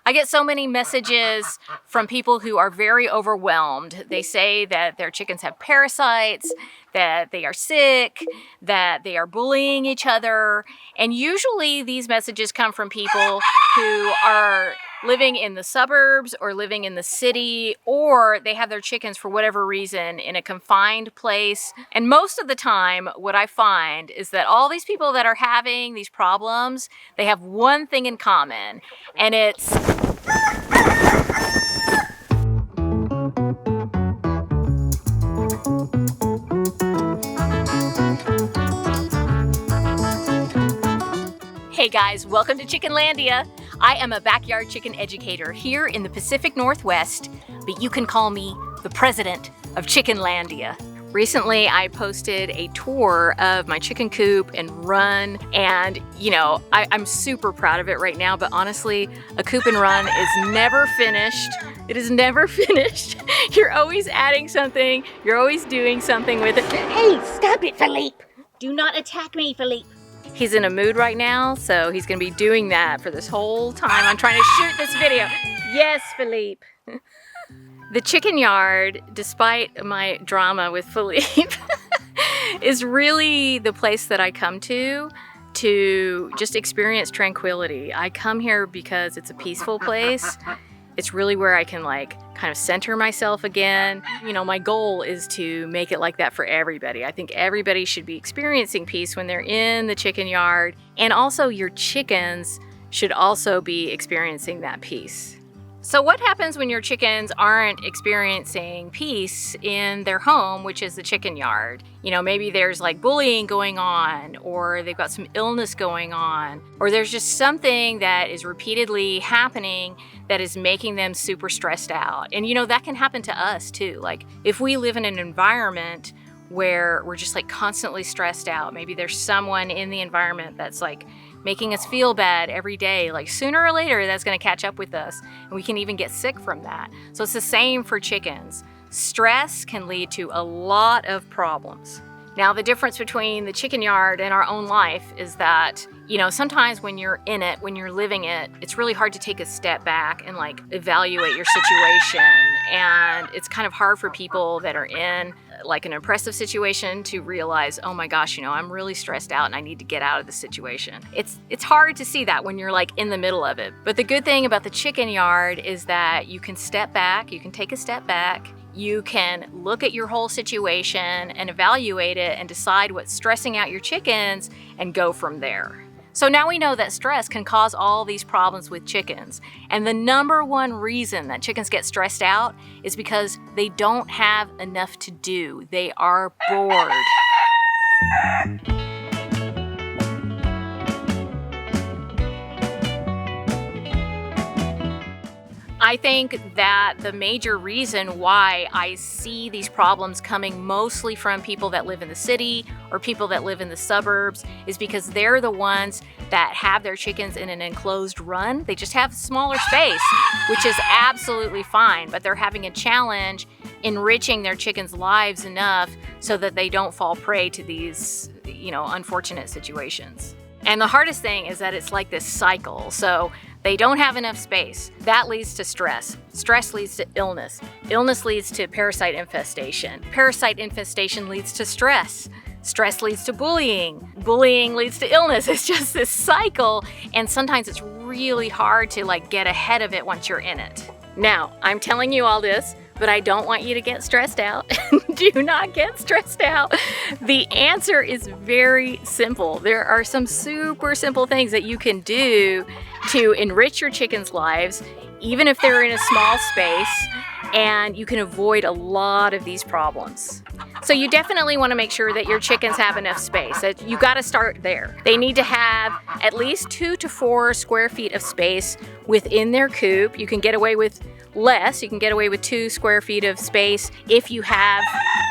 I get so many messages from people who are very overwhelmed. They say that their chickens have parasites, that they are sick, that they are bullying each other. And usually these messages come from people who are living in the suburbs or living in the city, or they have their chickens for whatever reason in a confined place. And most of the time, what I find is that all these people that are having these problems, they have one thing in common, and it's Hey guys, welcome to Chickenlandia. I am a backyard chicken educator here in the Pacific Northwest, but you can call me the president of Chickenlandia. Recently, I posted a tour of my chicken coop and run, and I'm super proud of it right now, but honestly, a coop and run is never finished. It is never finished. You're always adding something, you're always doing something with it. Hey, stop it, Philippe! Do not attack me, Philippe! He's in a mood right now, so he's gonna be doing that for this whole time I'm trying to shoot this video. Yes, Philippe. The chicken yard, despite my drama with Philippe, is really the place that I come to just experience tranquility. I come here because it's a peaceful place. It's really where I can kind of center myself again. My goal is to make it like that for everybody. I think everybody should be experiencing peace when they're in the chicken yard. And also your chickens should also be experiencing that peace. So what happens when your chickens aren't experiencing peace in their home, which is the chicken yard? Maybe there's bullying going on, or they've got some illness going on, or there's just something that is repeatedly happening that is making them super stressed out. And that can happen to us too. If we live in an environment where we're just constantly stressed out, maybe there's someone in the environment that's making us feel bad every day, sooner or later that's going to catch up with us, and we can even get sick from that. So it's the same for chickens. Stress can lead to a lot of problems. Now, the difference between the chicken yard and our own life is that, sometimes when you're in it, when you're living it, it's really hard to take a step back and evaluate your situation. And it's kind of hard for people that are in an oppressive situation to realize, oh my gosh, I'm really stressed out and I need to get out of the situation. It's hard to see that when you're in the middle of it. But the good thing about the chicken yard is that you can step back, you can take a step back, you can look at your whole situation and evaluate it and decide what's stressing out your chickens and go from there. So now we know that stress can cause all these problems with chickens. And the number one reason that chickens get stressed out is because they don't have enough to do. They are bored. I think that the major reason why I see these problems coming mostly from people that live in the city or people that live in the suburbs is because they're the ones that have their chickens in an enclosed run. They just have smaller space, which is absolutely fine, but they're having a challenge enriching their chickens' lives enough so that they don't fall prey to these, unfortunate situations. And the hardest thing is that it's this cycle. So they don't have enough space. That leads to stress. Stress leads to illness. Illness leads to parasite infestation. Parasite infestation leads to stress. Stress leads to bullying. Bullying leads to illness. It's just this cycle, and sometimes it's really hard to get ahead of it once you're in it. Now, I'm telling you all this, but I don't want you to get stressed out. Do not get stressed out. The answer is very simple. There are some super simple things that you can do to enrich your chickens' lives, even if they're in a small space, and you can avoid a lot of these problems. So you definitely want to make sure that your chickens have enough space. You got to start there. They need to have at least 2 to 4 square feet of space within their coop. You can get away with less. You can get away with 2 square feet of space if you have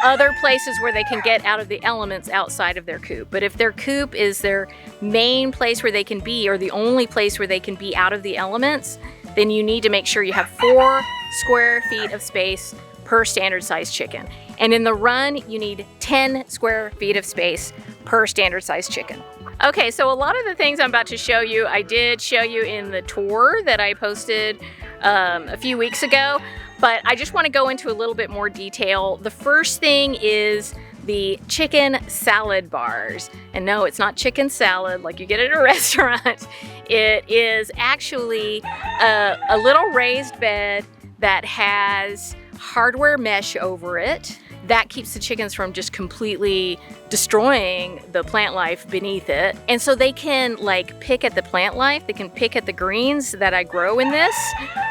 other places where they can get out of the elements outside of their coop. But if their coop is their main place where they can be, or the only place where they can be out of the elements, then you need to make sure you have 4 square feet of space per standard size chicken. And in the run, you need 10 square feet of space per standard size chicken. Okay, so a lot of the things I'm about to show you, I did show you in the tour that I posted a few weeks ago, but I just want to go into a little bit more detail. The first thing is the chicken salad bars. And no, it's not chicken salad like you get at a restaurant. It is actually a little raised bed that has hardware mesh over it. That keeps the chickens from just completely destroying the plant life beneath it. And so they can like pick at the plant life, they can pick at the greens that I grow in this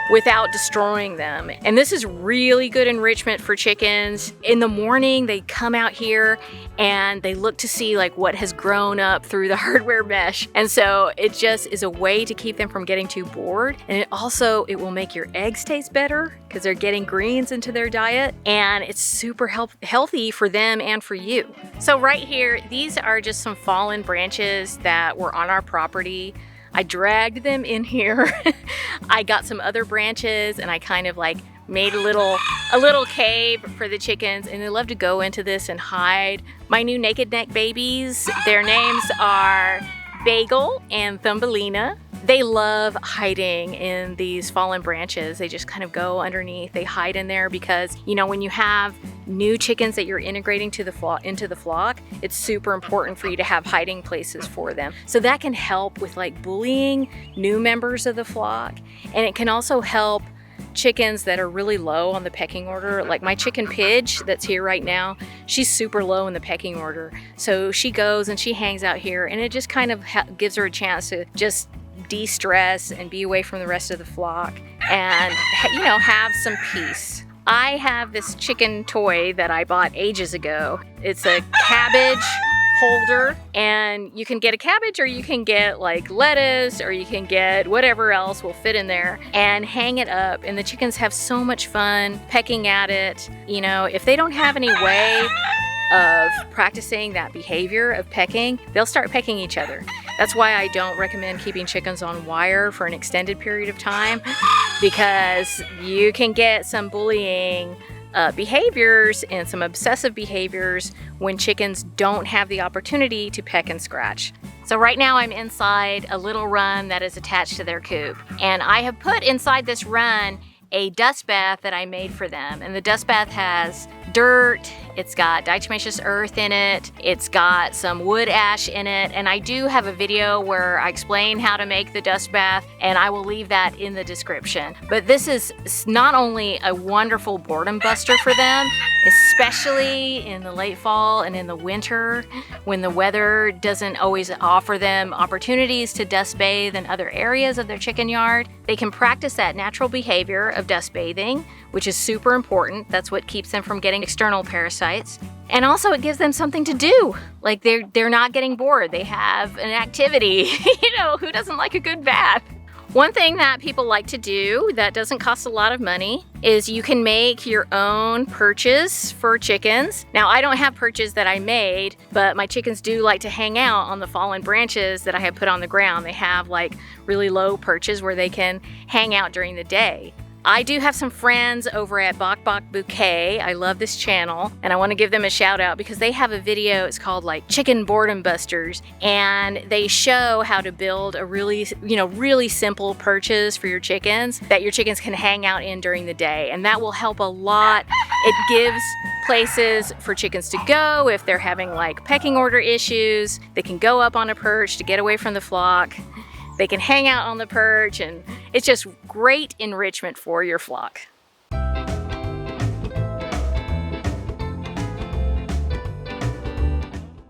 without destroying them. And this is really good enrichment for chickens. In the morning, they come out here and they look to see like what has grown up through the hardware mesh. And so it just is a way to keep them from getting too bored. And it will make your eggs taste better because they're getting greens into their diet. And it's super healthy for them and for you. So right here, these are just some fallen branches that were on our property. I dragged them in here. I got some other branches and I kind of like made a little cave for the chickens, and they love to go into this and hide. My new naked neck babies, their names are Bagel and Thumbelina. They love hiding in these fallen branches. They just kind of go underneath. They hide in there because, you know, when you have new chickens that you're integrating into the flock, it's super important for you to have hiding places for them. So that can help with like bullying new members of the flock. And it can also help chickens that are really low on the pecking order. Like my chicken Pidge that's here right now, she's super low in the pecking order. So she goes and she hangs out here, and it just kind of gives her a chance to just de-stress and be away from the rest of the flock and, you know, have some peace. I have this chicken toy that I bought ages ago. It's a cabbage holder, and you can get a cabbage or you can get like lettuce or you can get whatever else will fit in there and hang it up, and the chickens have so much fun pecking at it. You know, if they don't have any way of practicing that behavior of pecking, they'll start pecking each other. That's why I don't recommend keeping chickens on wire for an extended period of time, because you can get some bullying behaviors and some obsessive behaviors when chickens don't have the opportunity to peck and scratch. So right now I'm inside a little run that is attached to their coop, and I have put inside this run a dust bath that I made for them. And the dust bath has dirt, it's got diatomaceous earth in it, it's got some wood ash in it, and I do have a video where I explain how to make the dust bath, and I will leave that in the description. But this is not only a wonderful boredom buster for them, especially in the late fall and in the winter when the weather doesn't always offer them opportunities to dust bathe in other areas of their chicken yard. They can practice that natural behavior of dust bathing, which is super important. That's what keeps them from getting external parasites. And also it gives them something to do. Like they're not getting bored. They have an activity. You know, who doesn't like a good bath? One thing that people like to do that doesn't cost a lot of money is you can make your own perches for chickens. Now, I don't have perches that I made, but my chickens do like to hang out on the fallen branches that I have put on the ground. They have like really low perches where they can hang out during the day. I do have some friends over at Bok Bok Bouquet. I love this channel, and I want to give them a shout out because they have a video. It's called like Chicken Boredom Busters, and they show how to build a really simple perches for your chickens that your chickens can hang out in during the day, and that will help a lot. It gives places for chickens to go if they're having like pecking order issues. They can go up on a perch to get away from the flock. They can hang out on the perch, and it's just great enrichment for your flock.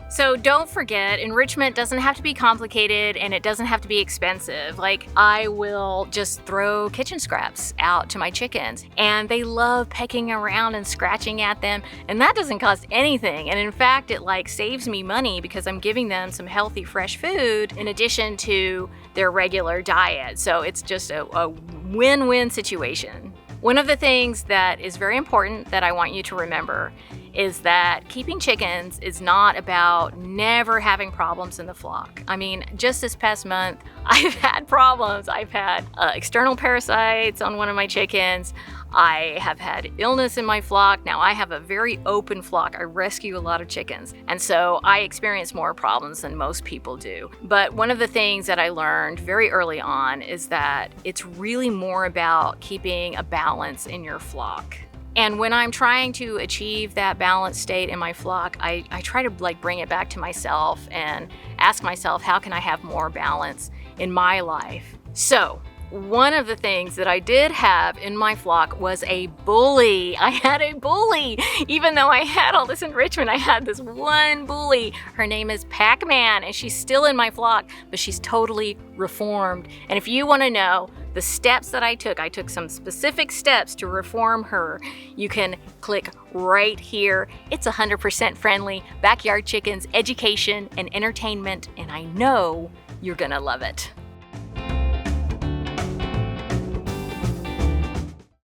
So don't forget, enrichment doesn't have to be complicated and it doesn't have to be expensive. Like, I will just throw kitchen scraps out to my chickens and they love pecking around and scratching at them, and that doesn't cost anything. And in fact, it like saves me money because I'm giving them some healthy fresh food in addition to their regular diet. So it's just a win-win situation. One of the things that is very important that I want you to remember is that keeping chickens is not about never having problems in the flock. I mean, just this past month, I've had problems. I've had external parasites on one of my chickens. I have had illness in my flock. Now I have a very open flock. I rescue a lot of chickens. And so I experience more problems than most people do. But one of the things that I learned very early on is that it's really more about keeping a balance in your flock. And when I'm trying to achieve that balanced state in my flock, I try to bring it back to myself and ask myself, how can I have more balance in my life? So one of the things that I did have in my flock was a bully. I had a bully. Even though I had all this enrichment, I had this one bully. Her name is Pac-Man, and she's still in my flock, but she's totally reformed. And if you want to know the steps that I took some specific steps to reform her. You can click right here. It's 100% friendly, backyard chickens, education, and entertainment, and I know you're gonna love it.